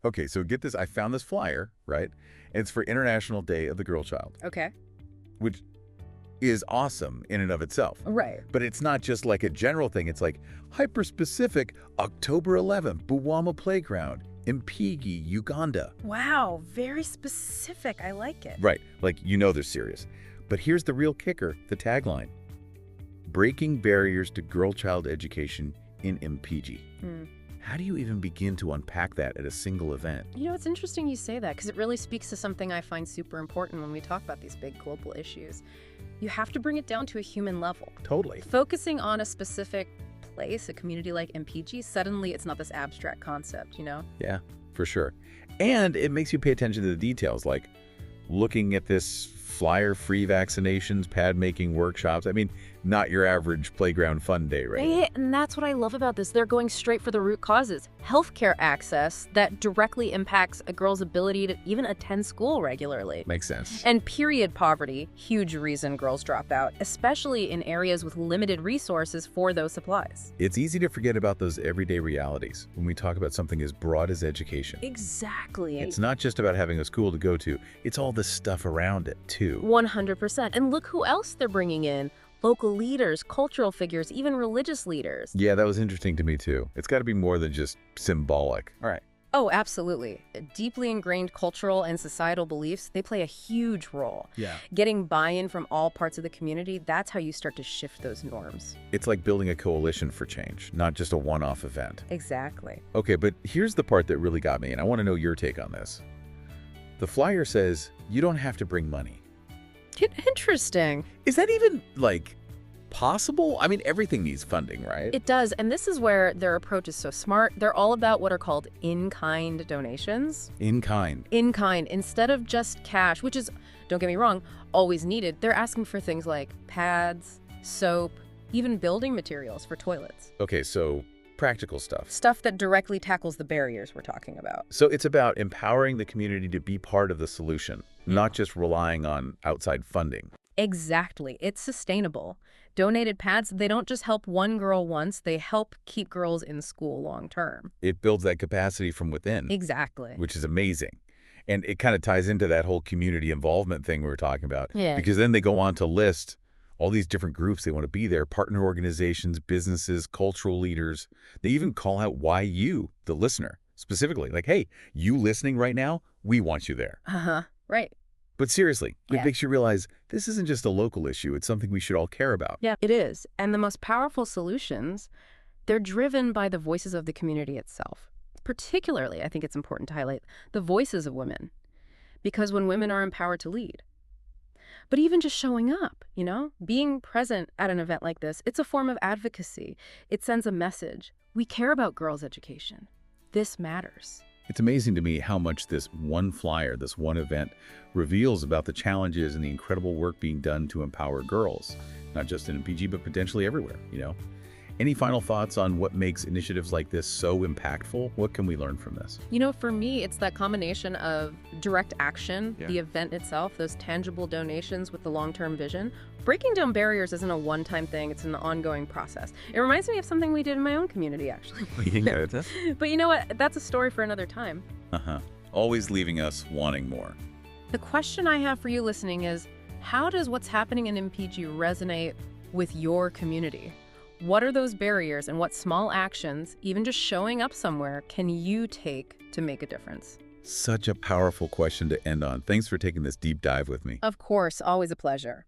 Okay, so get this. I found this flyer, right? And it's for International Day of the Girl Child, Okay. which is awesome in and of itself. Right. But it's not just like a general thing. It's like hyper-specific, October 11th, Buwama Playground, Mpigi, Uganda. Wow, very specific. I like it. Right, like you know they're serious. But here's the real kicker, the tagline. Breaking barriers to girl-child education in Mpigi. How do you even begin to unpack that at a single event? You know, it's interesting you say that because it really speaks to something I find super important when we talk about these big global issues. You have to bring it down to a human level. Totally. Focusing on a specific place, a community like Mpigi, suddenly it's not this abstract concept, you know? Yeah, for sure. And it makes you pay attention to the details, like looking at this flyer, free vaccinations, pad-making workshops. I mean, not your average playground fun day, right? Yeah, and that's what I love about this. They're going straight for the root causes. Healthcare access that directly impacts a girl's ability to even attend school regularly. Makes sense. And period poverty, huge reason girls drop out, especially in areas with limited resources for those supplies. It's easy to forget about those everyday realities when we talk about something as broad as education. Exactly. It's not just about having a school to go to. It's all the stuff around it, too. 100%. And look who else they're bringing in. Local leaders, cultural figures, even religious leaders. Yeah, that was interesting to me, too. It's got to be more than just symbolic. All right. Oh, absolutely. Deeply ingrained cultural and societal beliefs, they play a huge role. Yeah. Getting buy-in from all parts of the community, that's how you start to shift those norms. It's like building a coalition for change, not just a one-off event. Exactly. Okay, but here's the part that really got me, and I want to know your take on this. The flyer says you don't have to bring money. Interesting. Is that even, like, possible? I mean, everything needs funding, right? It does, and this is where their approach is so smart. They're all about what are called in-kind donations. In kind. In kind, instead of just cash, which is, don't get me wrong, always needed. They're asking for things like pads, soap, even building materials for toilets. Okay, so practical stuff. Stuff that directly tackles the barriers we're talking about. So it's about empowering the community to be part of the solution, not just relying on outside funding. Exactly. It's sustainable. Donated pads, they don't just help one girl once, they help keep girls in school long term. It builds that capacity from within. Exactly. Which is amazing. And it kind of ties into that whole community involvement thing we were talking about. Yeah. Because then they go on to list all these different groups they want to be there, partner organizations, businesses, cultural leaders. They even call out why you, the listener, specifically. Like, hey, you listening right now, we want you there. Uh-huh. Right. But seriously, it Yeah. makes you realize this isn't just a local issue. It's something we should all care about. Yeah, it is. And the most powerful solutions, they're driven by the voices of the community itself. Particularly, I think it's important to highlight the voices of women. Because when women are empowered to lead, but even just showing up, you know, being present at an event like this, it's a form of advocacy. It sends a message. We care about girls' education. This matters. It's amazing to me how much this one flyer, this one event, reveals about the challenges and the incredible work being done to empower girls, not just in Mpigi, but potentially everywhere, you know? Any final thoughts on what makes initiatives like this so impactful? What can we learn from this? You know, for me, it's that combination of direct action, Yeah. the event itself, those tangible donations with the long-term vision. Breaking down barriers isn't a one-time thing, it's an ongoing process. It reminds me of something we did in my own community, actually. But you know what? That's a story for another time. Always leaving us wanting more. The question I have for you listening is, how does what's happening in Mpigi resonate with your community? What are those barriers and what small actions, even just showing up somewhere, can you take to make a difference? Such a powerful question to end on. Thanks for taking this deep dive with me. Of course, always a pleasure.